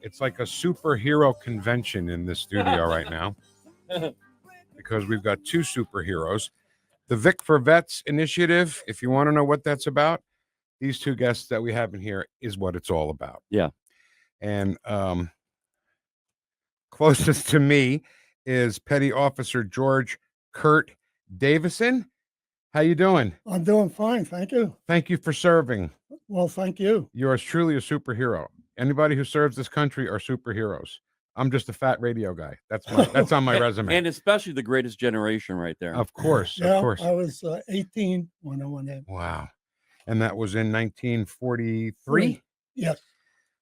It's like a superhero convention in this studio right now because we've got two superheroes. The Vic for Vets initiative, if you want to know what that's about, these two guests that we have in here is what it's all about. Yeah. And closest to me is Petty Officer George-Curt-Davison. How you doing? I'm doing fine, thank you. Thank you for serving. Well, thank you. You are truly a superhero. Anybody who serves this country are superheroes. I'm just a fat radio guy. That's on my resume. And especially the greatest generation right there. Of course, Yeah, of course. I was 18 when I went in. Wow. And that was in 1943? Yes.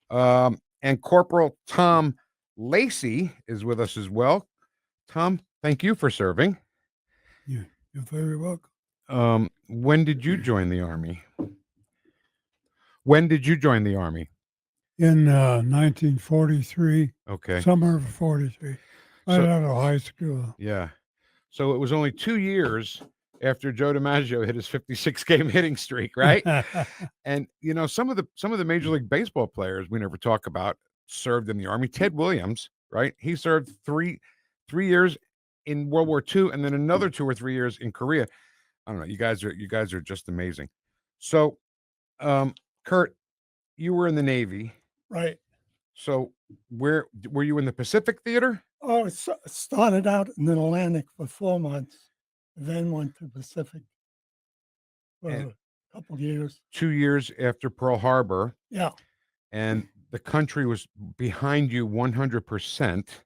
And Corporal Tom Lacey is with us as well. Tom, thank you for serving. You're very welcome. When did you join the Army? When did you join the Army? In 1943, Okay. summer of 43, right out of high school. Yeah. So it was only 2 years after Joe DiMaggio hit his 56-game hitting streak, right? And you know, some of the Major League Baseball players we never talk about served in the Army. Ted Williams, right? He served three years in World War II, and then another 2 or 3 years in Korea. I don't know. You guys are just amazing. So, Kurt, you were in the Navy, Right. so where were you in the Pacific Theater? Oh, started out in the Atlantic for 4 months, then went to Pacific for And- a couple of years. 2 years after Pearl Harbor, Yeah. and the country was behind you 100%,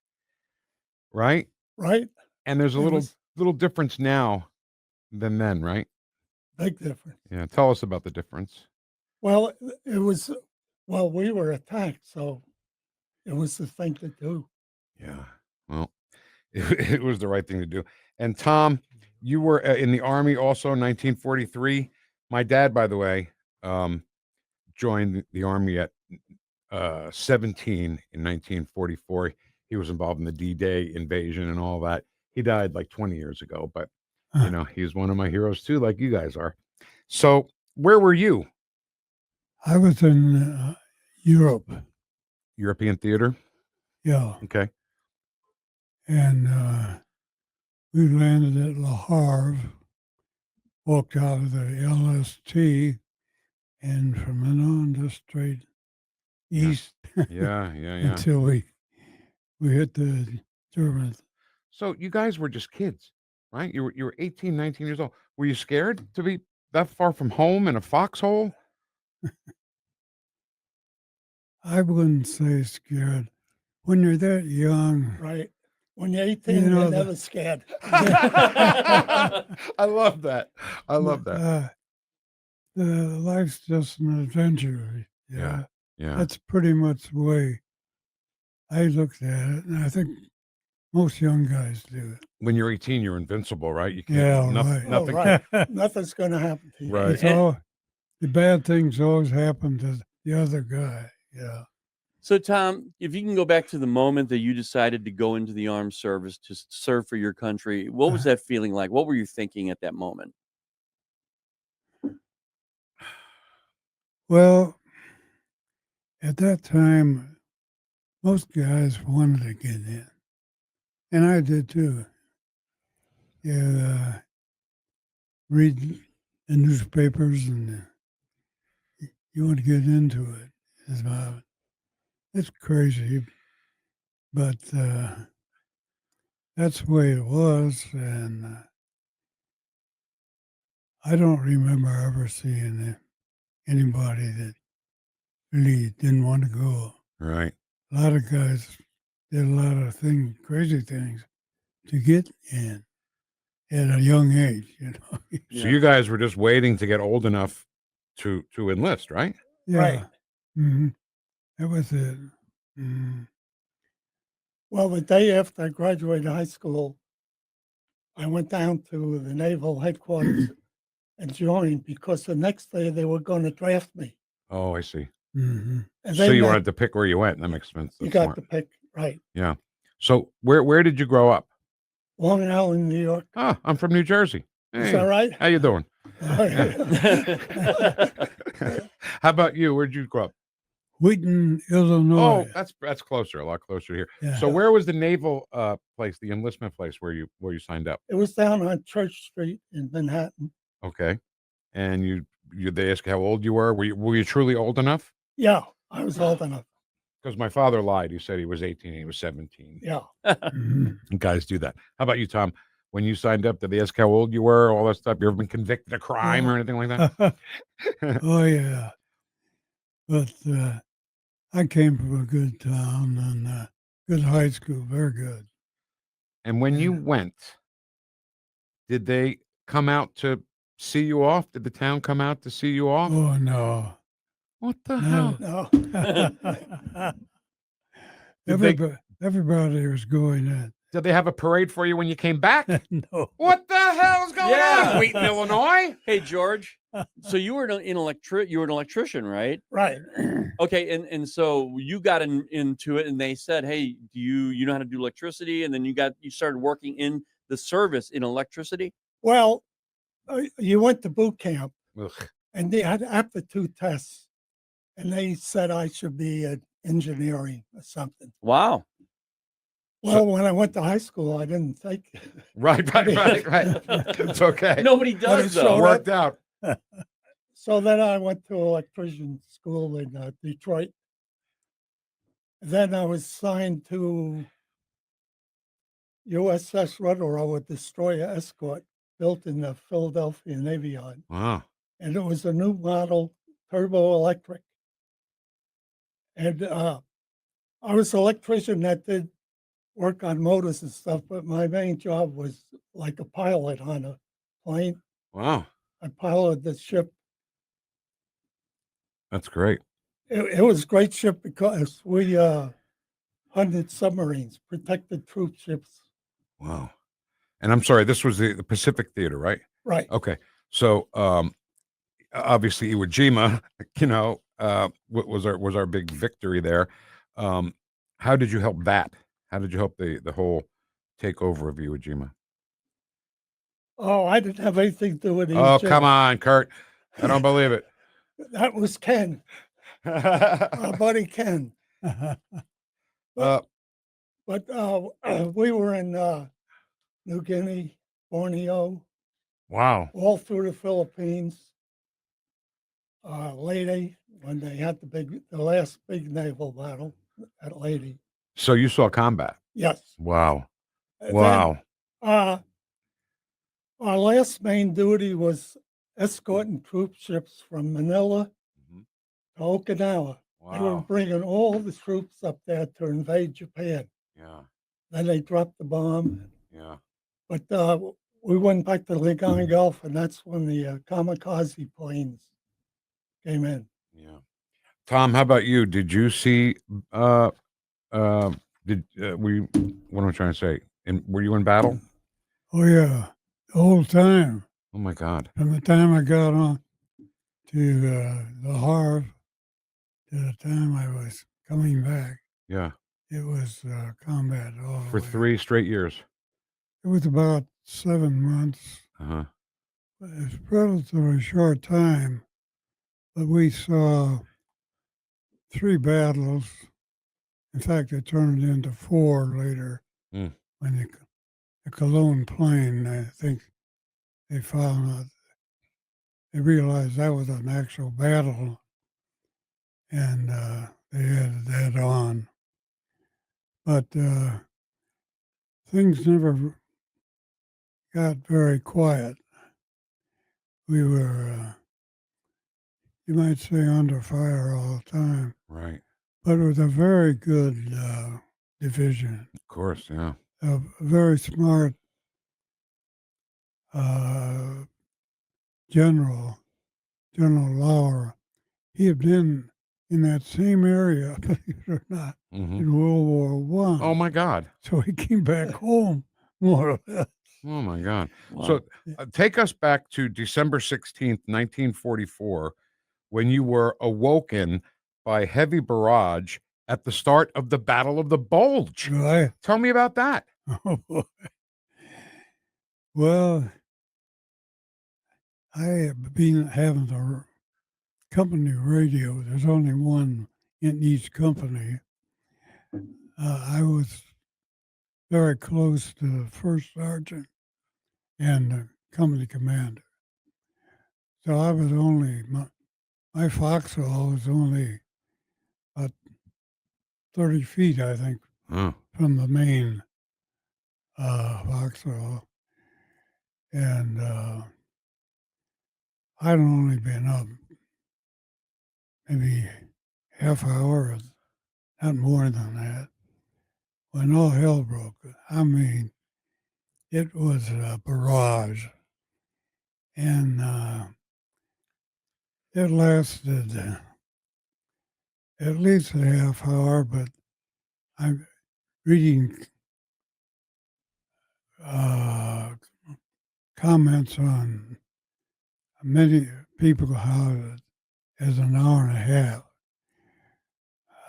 right? Right. And there's a It little was difference now than then, right? big difference. Yeah, tell us about the difference. Well, it was, we were attacked, so it was the thing to do. Yeah, well, it was the right thing to do. And Tom, you were in the Army also in 1943. My dad, by the way, joined the Army at 17 in 1944. He was involved in the D-Day invasion and all that. He died like 20 years ago, but you know, he's one of my heroes too, like you guys are. So where were you? I was in Europe, European theater? yeah, Okay. and we landed at Le Havre, walked out of the LST, and from then on just straight east Yeah. until we hit the Germans. So you guys were just kids, right? You were 18, 19 years old. Were you scared to be that far from home in a foxhole? I wouldn't say scared. When you're that young, Right. When you're 18, You know, you're the- never scared. I love that. I love that. The life's just an adventure. Yeah. Yeah. That's pretty much the way I looked at it, and I think most young guys do it. When you're 18, you're invincible, right? You can't. Yeah, nothing. right. Oh, Nothing. right. Nothing's going to happen to you. Right. It's all the bad things always happen to the other guy. Yeah. So, Tom, if you can go back to the moment that you decided to go into the armed service to serve for your country, what was that feeling like? What were you thinking at that moment? Well, at that time, most guys wanted to get in, and I did too. Yeah, read the newspapers, and you want to get into it. It's crazy, but that's the way it was, and I don't remember ever seeing anybody that really didn't want to go. Right. A lot of guys did a lot of crazy things to get in at a young age, you know. So you guys were just waiting to get old enough to enlist, right? Yeah. Right. Mm-hmm. That was it. Mm. Well, the day after I graduated high school, I went down to the naval headquarters and joined because the next day they were going to draft me. Oh, I see. Mm-hmm. And So they you met- wanted to pick where you went. That makes sense. you That's got smart. to pick, right. Yeah. So where did you grow up? Long Island, New York. Ah, I'm from New Jersey. Is Hey, that right? how you doing? How about you? Where'd you grow up? Wheaton, Oh, Illinois. that's closer, a lot closer here. Yeah. So where was the naval place, the enlistment place where you signed up? It was down on Church Street in Manhattan. Okay. And they asked how old you were. Were you truly old enough? Yeah, I was old enough. Because my father lied. He said he was 18 and he was 17. Yeah. Mhm. Guys do that. How about you, Tom? When you signed up, did they ask how old you were, all that stuff? You ever been convicted of crime or anything like that? Oh, yeah. But I came from a good town and good high school, very good. And when you Yeah. went, did they come out to see you off? Did the town come out to see you off? Oh, no. What the hell? No. No. Did they, Everybody was going in. did they have a parade for you when you came back? No. What the hell is going Yeah. on, Wheaton, Illinois? Hey, George. So you were you were an electrician, right? Right. Okay, and so you got into it, and they said, "Hey, do you know how to do electricity?" And then you started working in the service in electricity. Well, you went to boot camp Ugh. and they had aptitude tests, and they said I should be in engineering or something. Wow. Well, when I went to high school, I didn't think. Right. It's okay. Nobody But does it though. showed up. Worked out. So then I went to electrician school in Detroit. Then I was signed to USS Rotorua, a destroyer escort built in the Philadelphia Navy Yard. Wow. And it was a new model turbo electric. And I was an electrician that did work on motors and stuff, but my main job was like a pilot on a plane. Wow. I piloted the ship. That's great. It was a great ship because we hunted submarines, protected troop ships. Wow. And I'm sorry, this was the Pacific Theater, right? Right. Okay. So obviously Iwo Jima, was our big victory there. How did you help that? How did you help the whole takeover of Iwo Jima? Oh, I didn't have anything to do with Oh, Egypt. come on, Kurt. I don't believe it. That was Ken, our buddy Ken. Uh, But we were in New Guinea, Borneo, wow. all through the Philippines. Leyte, when they had the last big naval battle at Leyte. So you saw combat. Yes. Wow. And Wow. then, our last main duty was escorting troop ships from Manila Mhm. to Okinawa. They were Wow. bringing all the troops up there to invade Japan. Yeah. Then they dropped the bomb. Yeah. But we went back to Lincoln Gulf, and that's when the kamikaze planes came in. Yeah. Tom, how about you? Did you see what am I trying to say? Were you in battle? Oh, yeah. The whole time. Oh my God. From the time I got on to the Harv to the time I was coming back, Yeah. it was combat all the For way. 3 straight years. It was about 7 months. Uh-huh. It's a relatively short time, but we saw 3 battles. In fact, it turned into 4 later Mm. when the Cologne plain, I think they found out, they realized that was an actual battle, and they added that on. But things never got very quiet. We were, you might say, under fire all the time, Right. but it was a very good division. Of course. Yeah. A very smart General Lauer. He had been in that same area, believe it or not, Mhm. in World War One. Oh my God. So he came back home, more or less. Oh my God. Wow. So take us back to December 16th, 1944, when you were awoken by heavy barrage at the start of the Battle of the Bulge. Right? Tell me about that. Oh boy. Well, I have been having the company radio. There's only one in each company. I was very close to the first sergeant and the company commander. So I was only, my foxhole was only about 30 feet, I think, Oh, from the main foxhole. And I'd only been up maybe half hour, not more than that, when all hell broke. I mean, it was a barrage. And it lasted at least a half hour, but I'm reading comments on many people how it is an hour and a half.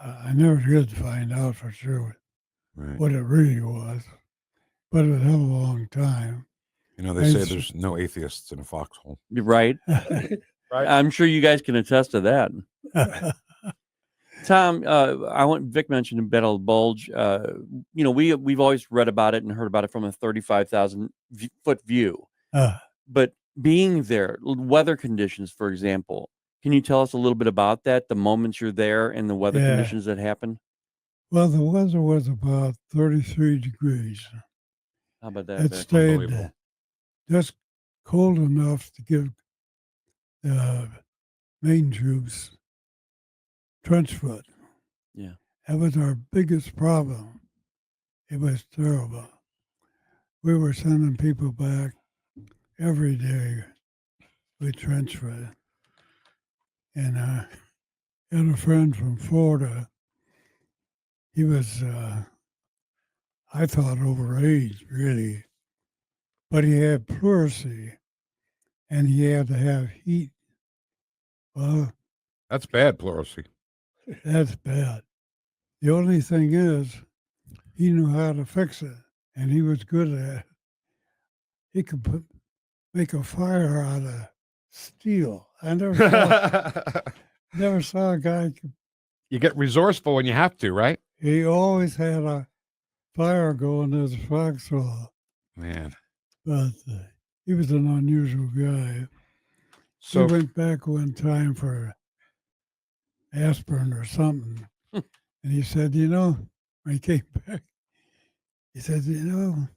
I never did find out for sure right. what it really was, but it was a hell of a long time. You know, they say It's- there's no atheists in a foxhole. You're right. Right. I'm sure you guys can attest to that. Tom, Vic mentioned in Battle of Bulge. You know, we've always read about it and heard about it from a 35,000 foot view. But being there, weather conditions, for example, can you tell us a little bit about that? The moments you're there and the weather Yeah. conditions that happen. Well, the weather was about 33 degrees. How about that? It Vic? stayed Unbelievable. just cold enough to give the main troops trench foot. Yeah. That was our biggest problem. It was terrible. We were sending people back every day with trench foot. And I had a friend from Florida. He was, I thought, overaged, really. But he had pleurisy, and he had to have heat. Well, That's bad, pleurisy. that's bad. The only thing is, he knew how to fix it, and he was good at it. He could make a fire out of steel. I never saw a guy. You get resourceful when you have to, right? He always had a fire going as a foxhole, Man. but he was an unusual guy. So He went back one time for aspirin or something, and he said, you know, when he came back, he said, you know,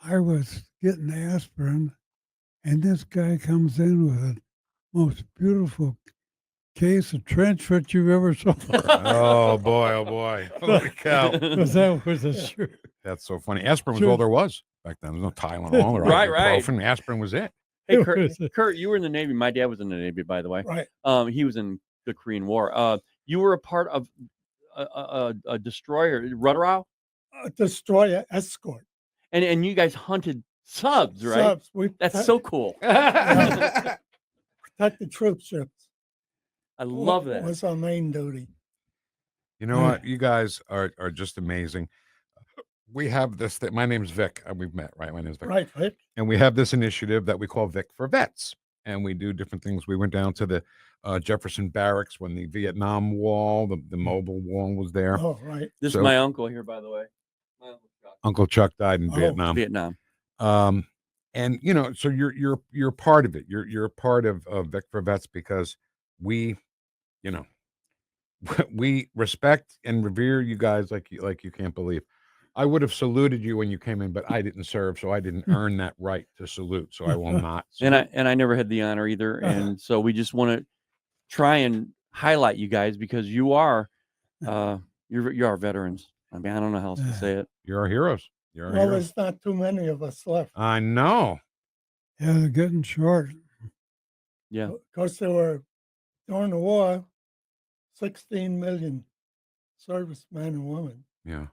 I was getting aspirin, and this guy comes in with the most beautiful case of trench foot you ever saw. oh boy. Holy cow. Because that was a sure. That's so funny. Aspirin was Sure. all there was back then. There's no Tylenol or Right. ibuprofen. Aspirin was it. Hey, Kurt, you were in the Navy. My dad was in the Navy, by the way. Right. He was in the Korean War. You were a part of a destroyer, Rudderau, A destroyer escort. and you guys hunted subs, right? Subs. We That's so cool. protect the troop ships. I love that. Was our main duty. You know what? You guys are just amazing. We have this thing. My name's Vic. We've met, right? My name's Vic. Right, Vic? And we have this initiative that we call Vic for Vets. And we do different things. We went down to the Jefferson Barracks when the Vietnam Wall, the mobile wall was there. Oh, right. This So- is my uncle here, by the way. My uncle Chuck. Uncle Chuck died in Oh, Vietnam. Vietnam. And you know, so you're part of it. You're a part of Vic for Vets because we, you know, we respect and revere you guys like you can't believe. I would have saluted you when you came in, but I didn't serve, so I didn't earn that right to salute. So I will not. And I never had the honor either. And so we just want to try and highlight you guys because you are you are veterans. I mean, I don't know how else to say it. You're our heroes. You're our Well, heroes. there's not too many of us left. I know. Yeah, they're getting short. Yeah. Because there were, during the war, 16 million servicemen and women. Yeah.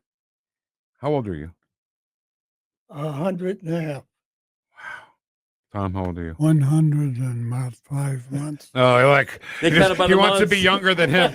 How old are you? 100.5. Tom, how old are you? 105 months. Oh, you're like They he, count just- by he the wants to months. be younger than him.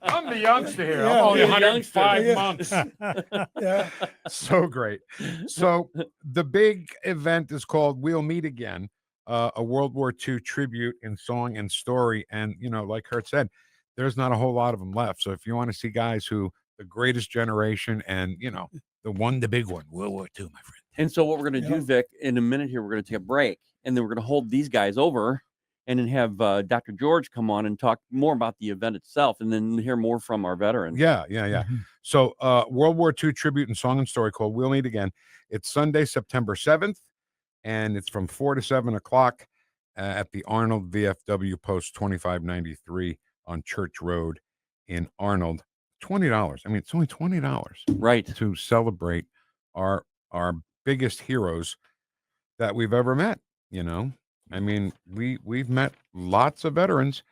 I'm the youngster here. I'm Yeah, only you're the 105 youngster. months. Yeah. So great. So the big event is called We'll Meet Again, a World War II tribute in song and story. And, you know, like Kurt said, there's not a whole lot of them left. So if you want to see guys who the greatest generation and, the big one, World War II, my friend. And so what we're going to do, Vic, in a minute here, we're going to take a break, and then we're going to hold these guys over and then have Dr. George come on and talk more about the event itself, and then hear more from our veterans. Yeah. So World War II tribute and song and story called We'll Meet Again. It's Sunday, September 7th, and it's from 4 to 7 o'clock at the Arnold VFW Post 2593 on Church Road in Arnold. $20. I mean, it's only $20. Right. To celebrate our biggest heroes that we've ever met. I mean, we've met lots of veterans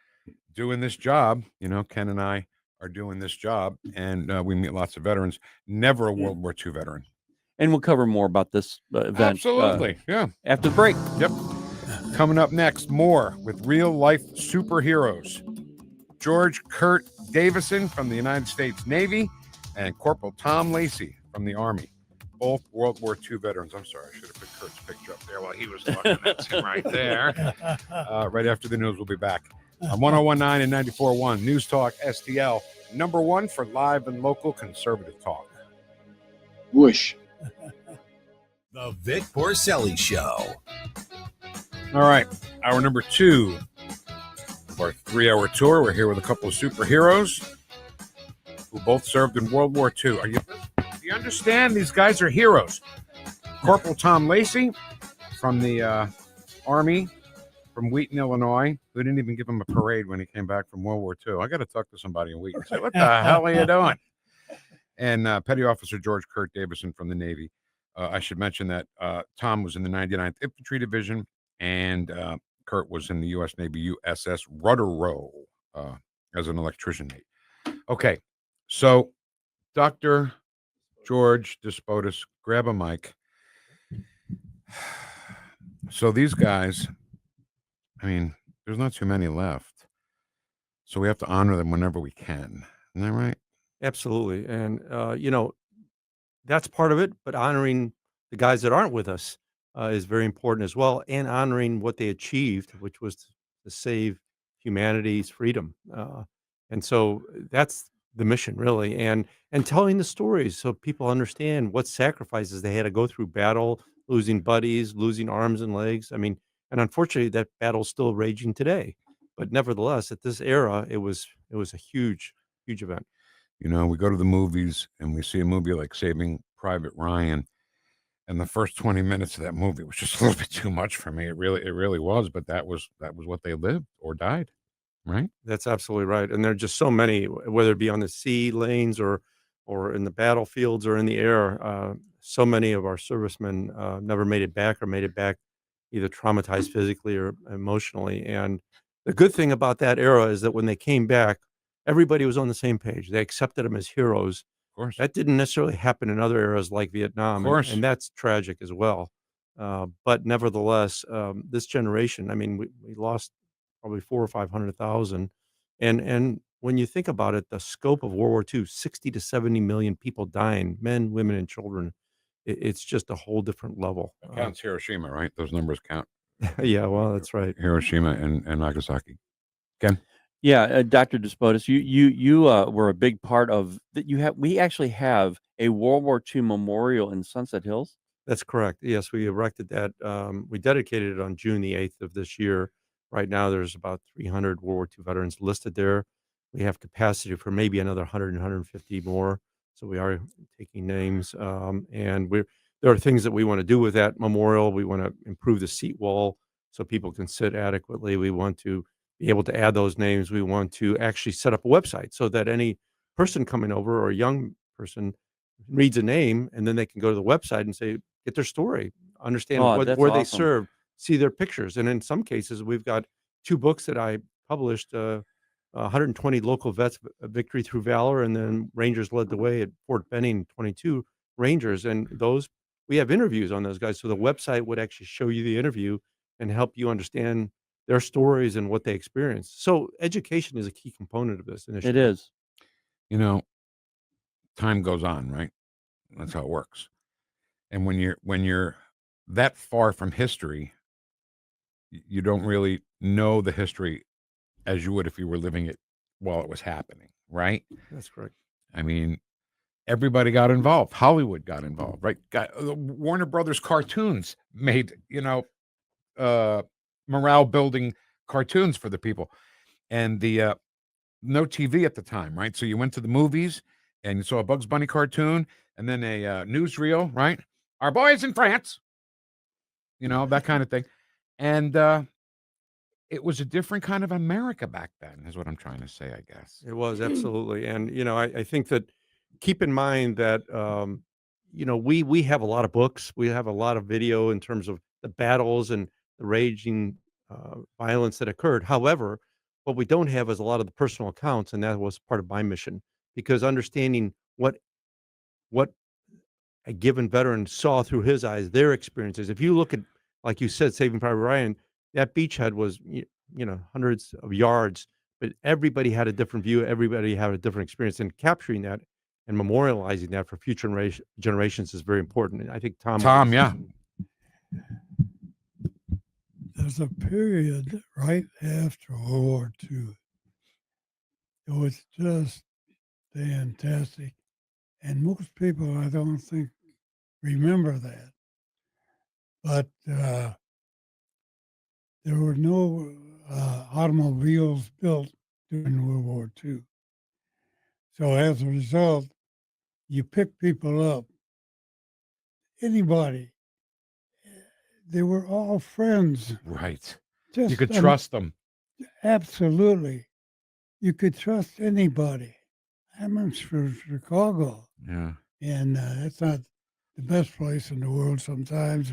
doing this job. Ken and I are doing this job, and we meet lots of veterans. Never a World War II veteran. And we'll cover more about this event. Absolutely. After the break. Yep. Coming up next, more with real life superheroes. George-Curt-Davison from the United States Navy and Corporal Tom Lacey from the Army. Both World War II veterans. I'm sorry, I should have put Kurt's picture up there while he was talking. That's him right there. Right after the news, we'll be back on 101.9 and 94.1 News Talk STL, #1 for live and local conservative talk. Whoosh. The Vic Porcelli Show. All right, hour number 2 of our 3-hour tour. We're here with a couple of superheroes who both served in World War II. Do you understand? These guys are heroes. Corporal Tom Lacey from the Army from Wheaton, Illinois. We didn't even give him a parade when he came back from World War II. I got to talk to somebody in Wheaton. Say, what the hell are you doing? And Petty Officer George-Curt-Davison from the Navy. I should mention that Tom was in the 99th Infantry Division, and Kurt was in the U.S. Navy USS Rudder Row as an electrician mate. Okay, so Dr. George Despotis, grab a mic. So these guys, I mean, there's not too many left. So we have to honor them whenever we can. Isn't that right? Absolutely. And, that's part of it, but honoring the guys that aren't with us is very important as well, and honoring what they achieved, which was to save humanity's freedom. And so that's the mission, really, and telling the stories so people understand what sacrifices they had to go through battle, losing buddies, losing arms and legs. I mean, and unfortunately, that battle's still raging today. But nevertheless, at this era, it was a huge event. We go to the movies and we see a movie like Saving Private Ryan, and the first 20 minutes of that movie was just a little bit too much for me. It really was, but that was what they lived or died, right? That's absolutely right. And there are just so many, whether it be on the sea lanes or in the battlefields or in the air. So many of our servicemen never made it back, or made it back either traumatized physically or emotionally. And the good thing about that era is that when they came back, everybody was on the same page. They accepted them as heroes. Of course. That didn't necessarily happen in other eras like Vietnam. Of course. And that's tragic as well. But nevertheless, this generation, I mean, we lost probably 400,000 or 500,000. And when you think about it, the scope of World War II, 60 to 70 million people dying, men, women, and children. It's just a whole different level. It counts Hiroshima, right? Those numbers count. Yeah, well, that's right. Hiroshima and Nagasaki. Ken? Yeah, Dr. Despotis, you were a big part of that. We actually have a World War II memorial in Sunset Hills. That's correct. Yes, we erected that. We dedicated it on June the 8th of this year. Right now, there's about 300 World War II veterans listed there. We have capacity for maybe another 100 and 150 more. So we are taking names, and there are things that we want to do with that memorial. We want to improve the seat wall so people can sit adequately. We want to be able to add those names. We want to actually set up a website so that any person coming over or a young person reads a name, and then they can go to the website and get their story, understand where they served, see their pictures. And in some cases, we've got 2 books that I published, 120 local vets, Victory Through Valor, and then Rangers Led the Way at Fort Benning, 22 Rangers. And those, we have interviews on those guys. So the website would actually show you the interview and help you understand their stories and what they experienced. So education is a key component of this initiative. It is. Time goes on, right? That's how it works. And when you're that far from history, you don't really know the history as you would if you were living it while it was happening, right? That's correct. I mean, everybody got involved. Hollywood got involved, right? Warner Brothers cartoons made, morale building cartoons for the people. And the no TV at the time, right? So you went to the movies and you saw a Bugs Bunny cartoon and then a newsreel, right? Our boys in France, that kind of thing. And it was a different kind of America back then, is what I'm trying to say, I guess. It was absolutely. And, I think that keep in mind that, we have a lot of books. We have a lot of video in terms of the battles and the raging violence that occurred. However, what we don't have is a lot of the personal accounts. And that was part of my mission, because understanding what a given veteran saw through his eyes, their experiences. If you look at, like you said, Saving Private Ryan, that beachhead was, hundreds of yards, but everybody had a different view. Everybody had a different experience, and capturing that and memorializing that for future generations is very important. And I think Tom, yeah. There's a period right after World War II. It was just fantastic. And most people, I don't think, remember that. But there were no automobiles built during World War II. So as a result, you pick people up, anybody. They were all friends. Right. Just, You could trust them. Absolutely. You could trust anybody. I'm in Chicago. Yeah. And it's not the best place in the world sometimes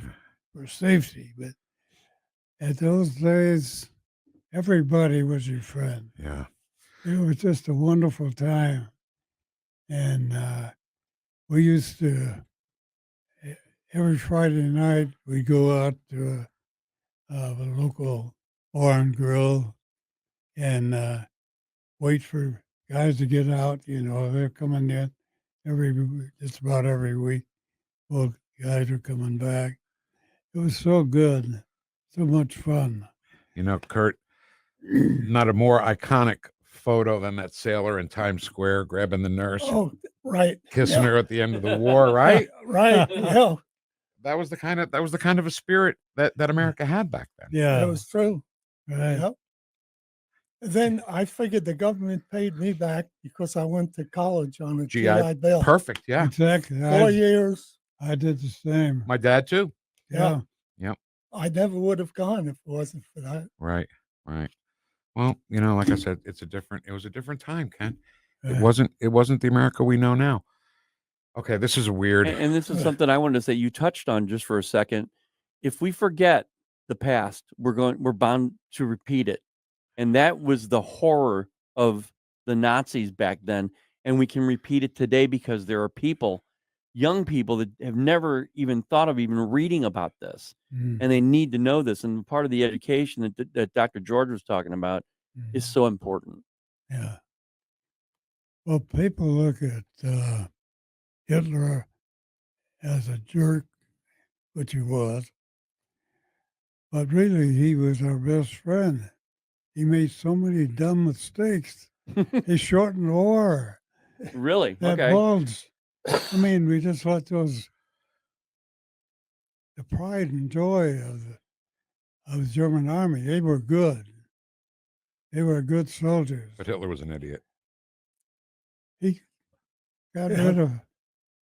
for safety, but at those days, everybody was your friend. Yeah. It was just a wonderful time. And we used to, every Friday night, we'd go out to a local bar and grill and wait for guys to get out. They're coming in just about every week. Well, guys are coming back. It was so good, so much fun. Kurt, not a more iconic photo than that sailor in Times Square grabbing the nurse, Oh, right. kissing her at the end of the war, right? Right. Yeah, That was the kind of a spirit that America had back then. Yeah, that was true. right. Yep. Then I figured the government paid me back because I went to college on a GI Bill. Perfect. Yeah. Exactly. 4 years. I did the same. My dad too. Yeah. I never would have gone if it wasn't for that. Right. Right. Well, like I said, it was a different time, Ken. It Yeah. wasn't the America we know now. Okay, this is weird. And this is something I wanted to say. You touched on just for a second. If we forget the past, we're bound to repeat it. And that was the horror of the Nazis back then. And we can repeat it today because there are young people that have never even thought of even reading about this. Mm. And they need to know this. And part of the education that Dr. George was talking about is so important. Yeah. Well, people look at Hitler as a jerk, which he was, but really he was our best friend. He made so many dumb mistakes. He shortened the war. Really? That Okay. Bulge. I mean, we just let the pride and joy of the German army. They were good. They were good soldiers. But Hitler was an idiot. He got rid of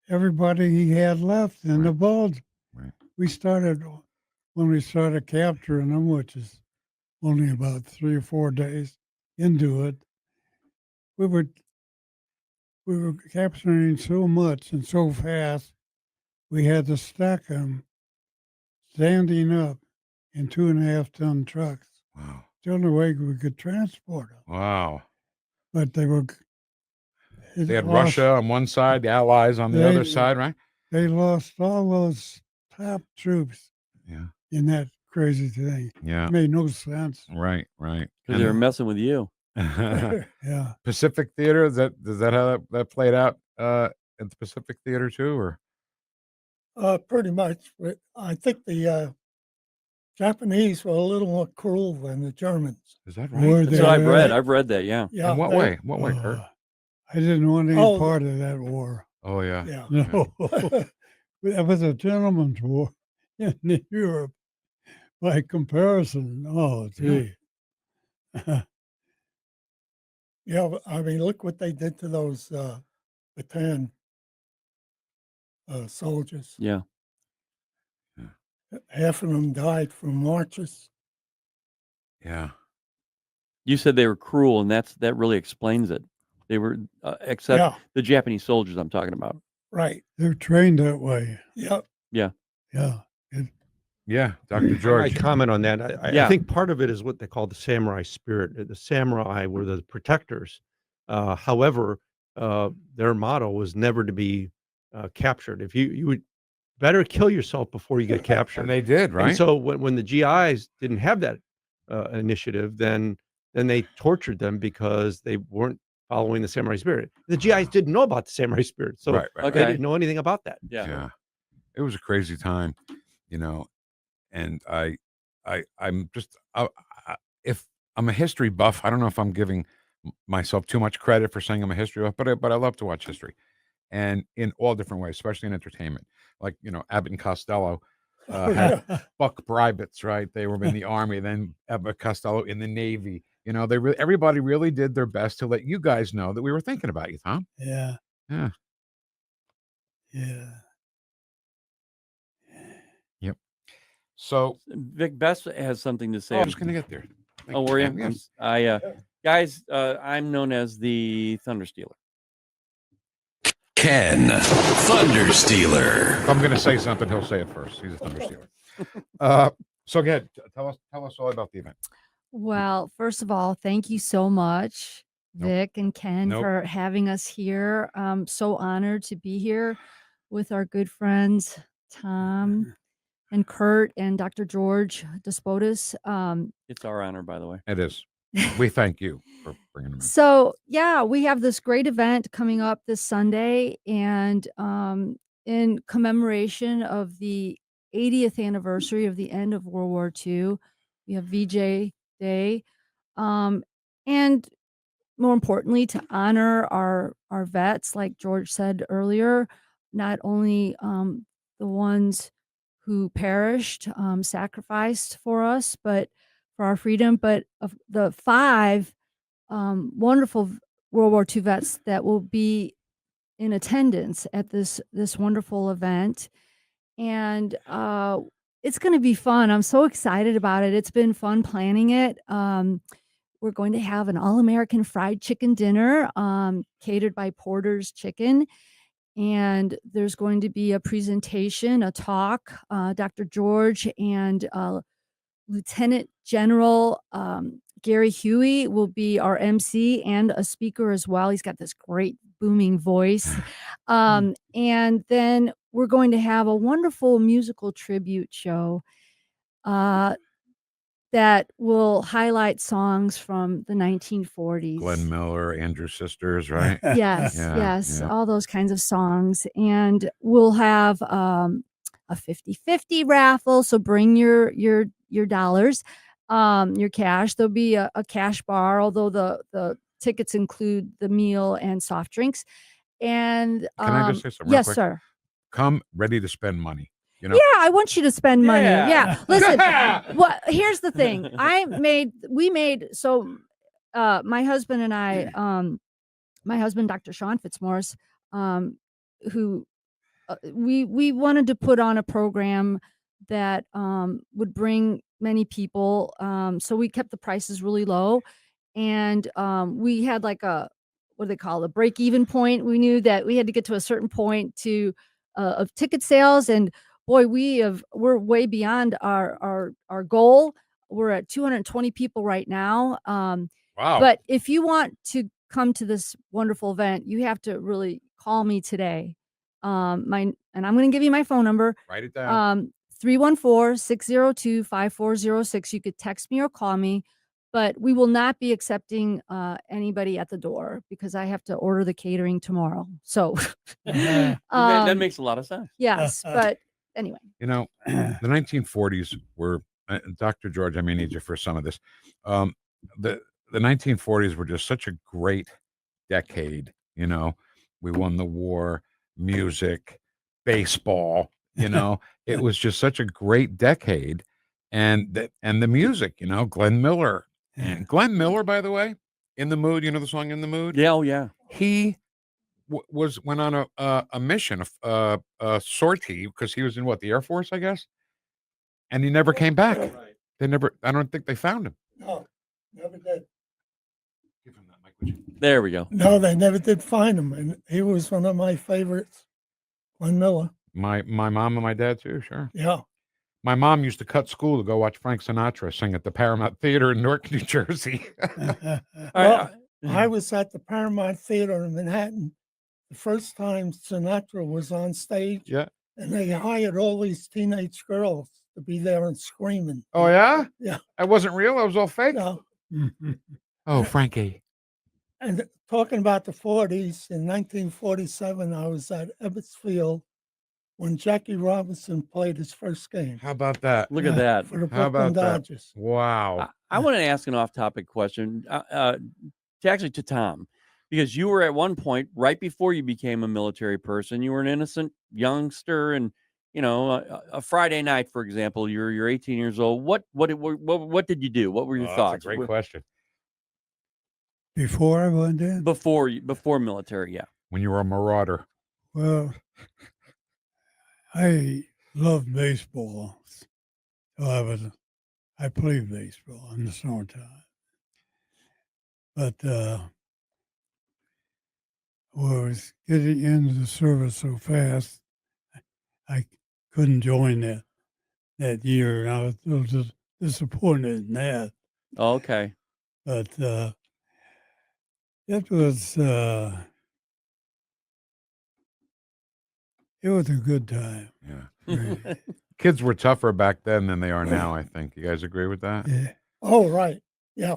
everybody he had left in the Bulge. Right. When we started capturing them, which is only about 3 or 4 days into it, we were capturing so much and so fast, we had to stack them standing up in 2.5-ton trucks. Wow. It's the only way we could transport them. Wow. But they had Russia on one side, the Allies on the other side, right? They lost all those top troops in that crazy thing. Yeah. It made no sense. Right. Right. Because they were messing with you. Yeah. Pacific Theater, is that how that played out at the Pacific Theater too, or? Pretty much. But I think the Japanese were a little more cruel than the Germans. Is that Were right? That's what I've they- read. I've read that. Yeah. Yeah. In what they- way? What way, Kurt? I didn't want any Oh, part of that war. Oh yeah. Yeah. No, that was a gentleman's war in Europe. By comparison, oh gee. Yeah, I mean, look what they did to those battalion soldiers. Yeah. Half of them died from marches. Yeah. You said they were cruel, and that really explains it. They were, except Yeah, the Japanese soldiers I'm talking about. right. They're trained that way. Yep. Yeah. Yeah. Dr. I George. comment on that. I Yeah. think part of it is what they call the samurai spirit. The samurai were the protectors. However, their motto was never to be captured. If you would better kill yourself before you get captured. And they did, right? And so when the GIs didn't have that initiative, then they tortured them because they weren't following the samurai spirit. The GIs didn't know about the samurai spirit, so right. Okay. they didn't know anything about that. Yeah. It was a crazy time, you know, and I'm just if I'm a history buff, I don't know if I'm giving myself too much credit for saying I'm a history buff, but I love to watch history, and in all different ways, especially in entertainment. Like, you know, Abbott and Costello had Buck Bribetts, right? They were in the army, then Abbott Costello in the Navy. You know, everybody really did their best to let you guys know that we were thinking about you, Tom. Yeah. Yeah. Yeah. So, Vic Best has something to say. oh, I was going to get there. Thank Oh, were you? Ken. Yes. Guys, I'm known as the Thunder Stealer. Ken, Thunder Stealer. If I'm going to say something, he'll say it first. He's a thunder stealer. So go ahead. Tell us all about the event. Well, first of all, thank you so much, Nope. Vic and Ken, Nope. for having us here. I'm so honored to be here with our good friends, Tom and Kurt and Dr. George Despotis. It's our honor, by the way. It is. We thank you for bringing them in. So, yeah, we have this great event coming up this Sunday, and in commemoration of the 80th anniversary of the end of World War II, we have VJ Day, and more importantly, to honor our vets, like George said earlier, not only the ones who perished, sacrificed for us, but for our freedom, but of the 5 wonderful World War II vets that will be in attendance at this wonderful event. And it's going to be fun. I'm so excited about it. It's been fun planning it. We're going to have an all-American fried chicken dinner catered by Porter's Chicken. And there's going to be a presentation, a talk. Dr. George and Lieutenant General Gary Huey will be our MC and a speaker as well. He's got this great booming voice. And then we're going to have a wonderful musical tribute show that will highlight songs from the 1940s. Glenn Miller, Andrew Sisters, right? Yes, Yeah, yes, yeah. all those kinds of songs. And we'll have a 50-50 raffle. So bring your dollars, your cash. There'll be a cash bar, although the tickets include the meal and soft drinks. And Can I just say something real yes, quick? sir. Come ready to spend money. You know? Yeah, I want you to spend money. Yeah. Yeah. Listen, here's the thing. We made my husband and I, my husband, Dr. Sean Fitzmaurice, who we wanted to put on a program that would bring many people. So we kept the prices really low, and we had like what do they call it, a break-even point. We knew that we had to get to a certain point of ticket sales, and boy, we're way beyond our goal. We're at 220 people right now. Wow. But if you want to come to this wonderful event, you have to really call me today. And I'm going to give you my phone number. Write it down. 314-602-5406. You could text me or call me, but we will not be accepting anybody at the door because I have to order the catering tomorrow. So That makes a lot of sense. yes, but anyway. You know, the 1940s were Dr. George, I may need you for some of this. The 1940s were just such a great decade. You know, we won the war, music, baseball. You know, it was just such a great decade, and the music. You know, Glenn Miller, and Glenn Miller, by the way, In the Mood. You know the song In the Mood? Yeah, oh yeah. He went on a mission, a sortie, because he was in the Air Force, I guess, and he never came back. They never. I don't think they found him. No, never did. Give him that mic, would you? There we go. No, they never did find him, and he was one of my favorites. Glenn Miller. My mom and my dad too. Sure. Yeah. My mom used to cut school to go watch Frank Sinatra sing at the Paramount Theater in Newark, New Jersey. Well, I was at the Paramount Theater in Manhattan the first time Sinatra was on stage. Yeah. And they hired all these teenage girls to be there and screaming. Oh yeah. Yeah. I wasn't real. I was all fake. No. Oh, Frankie. And talking about the 40s, in 1947, I was at Ebbets Field when Jackie Robinson played his first game. How about that? Look at that. For the How Brooklyn about that? Dodgers. Wow. I want to ask an off-topic question, to Tom, because you were at one point right before you became a military person. You were an innocent youngster, and a Friday night, for example, you're 18 years old. What did you do? What were your thoughts? That's a great question. Before I went in? Before military, yeah. When you were a marauder. Well, I love baseball. So I played baseball in the summertime. But I was getting into the service so fast, I couldn't join that year. And I was a little disappointed in that. Okay. But it was a good time. Yeah. Really. Kids were tougher back then than they are now, I think. You guys agree with that? Yeah. Oh, right. Yeah.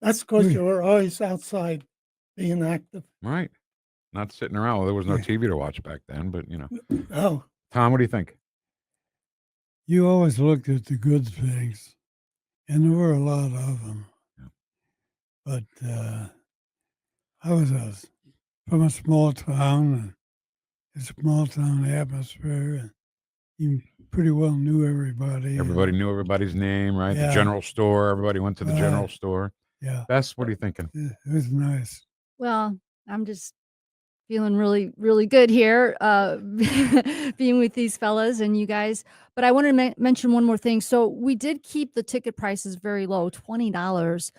That's because you were always outside being active. Right. Not sitting around. Well, there was no Yeah. TV to watch back then, but Oh, Tom, what do you think? You always looked at the good things, and there were a lot of them. Yeah. But I was from a small town, and a small town atmosphere, and you pretty well knew everybody. Everybody knew everybody's name, right? Yeah. The general store. Everybody went to the general Right. store. Yeah, Bess, what are you thinking? it was nice. Well, I'm just feeling really, really good here, being with these fellas and you guys. But I want to mention one more thing. So we did keep the ticket prices very low, $20.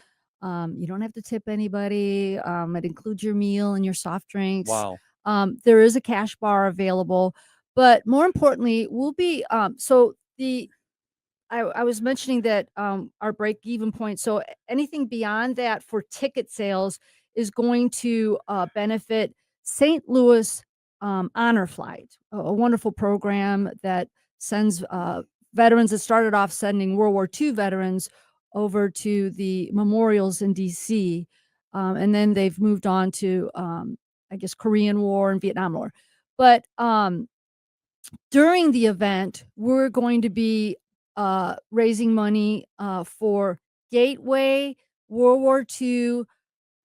You don't have to tip anybody. It includes your meal and your soft drinks. Wow. There is a cash bar available, but more importantly, we'll be I was mentioning that our break even point. So anything beyond that for ticket sales is going to benefit St. Louis Honor Flight, a wonderful program that sends veterans that started off sending World War II veterans over to the memorials in DC. And then they've moved on to, I guess, Korean War and Vietnam War. But during the event, we're going to be raising money for Gateway World War II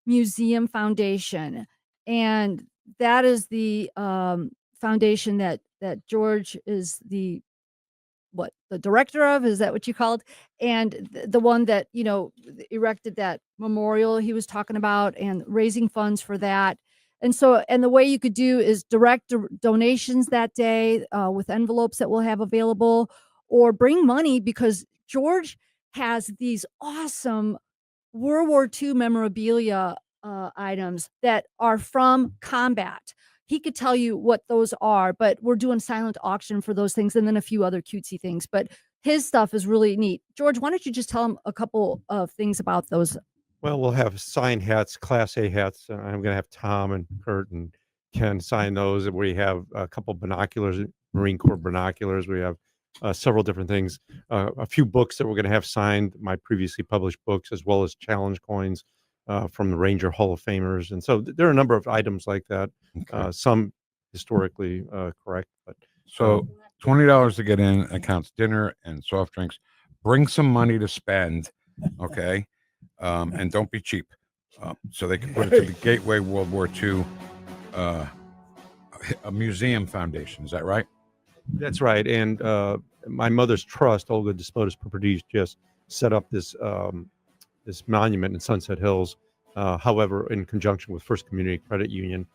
Museum Foundation. And that is the foundation that George is the director of. Is that what you called? And the one that erected that memorial he was talking about, and raising funds for that. And so, and the way you could do is direct donations that day with envelopes that we'll have available, or bring money, because George has these awesome World War II memorabilia items that are from combat. He could tell you what those are, but we're doing silent auction for those things, and then a few other cutesy things. But his stuff is really neat. George, why don't you just tell him a couple of things about those? Well, we'll have signed hats, Class A hats. I'm going to have Tom and Kurt and Ken sign those. And we have a couple binoculars, Marine Corps binoculars. We have several different things. A few books that we're going to have signed, my previously published books, as well as challenge coins from the Ranger Hall of Famers. And so there are a number of items like that. Okay. Some historically correct, but So $20 to get in. Accounts dinner and soft drinks. Bring some money to spend, okay? And don't be cheap. So they can put it to the Gateway World War II a museum foundation. Is that right? That's right. And my mother's trust, Olga Despotis Properties, just set up this this monument in Sunset Hills. However, in conjunction with First Community Credit Union.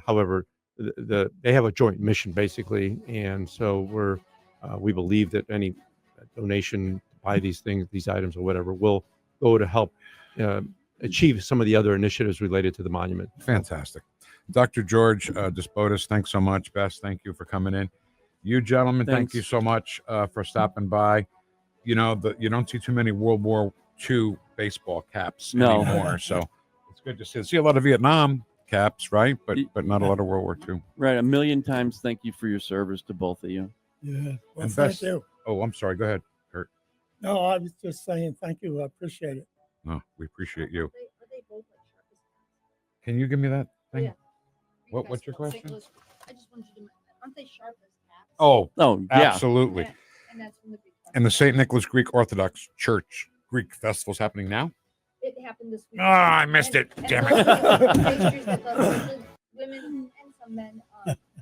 However, they have a joint mission basically, and so we believe that any donation to buy these things, these items, or whatever, will go to help achieve some of the other initiatives related to the monument. Fantastic. Dr. George Despotis, thanks so much. Bess, thank you for coming in. You gentlemen, thank Thanks. you so much for stopping by. You know, you don't see too many World War II baseball caps No. anymore, so it's good to see a lot of Vietnam caps, right? But not a lot of World War II. Right. A million times thank you for your service to both of you. Yeah. Well, And thank Bess- you. Oh, I'm sorry. Go ahead, Kurt. No, I was just saying thank you. I appreciate it. No, we appreciate you. Are they both like sharp as Can you give me that thing? Yeah. What's your question? I just wanted you to. Aren't they sharp as caps? Oh, Oh, yeah. absolutely. And that's from the big. And the St. Nicholas Greek Orthodox Church Greek Festival's happening now? It happened this week. Ah, I missed it. Damn it. Pastries that the women and some men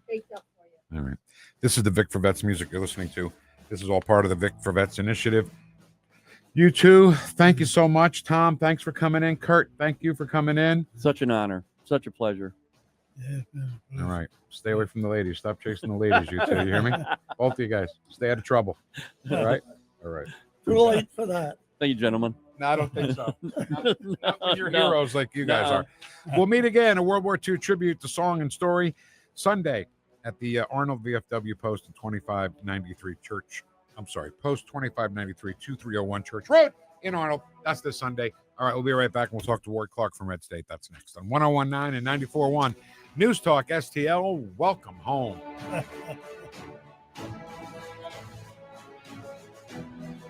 baked up for you. All right. This is the Vic for Vets music you're listening to. This is all part of the Vic for Vets initiative. You too. Thank you so much. Tom, thanks for coming in. Kurt, thank you for coming in. Such an honor. Such a pleasure. All right. Stay away from the ladies. Stop chasing the ladies, you two. You hear me? Both of you guys. Stay out of trouble. All right? All right. Too late for that. Thank you, gentlemen. No, I don't think so. Not when you're No. heroes like you guys No. are. We'll meet again, a World War II tribute to song and story, Sunday at the Arnold VFW Post in 2593 Church. I'm sorry, Post 2593 2301 Church Road in Arnold. That's this Sunday. All right, we'll be right back and we'll talk to Ward Clark from Red State. That's next on 1019 and 94.1 News Talk STL. Welcome home.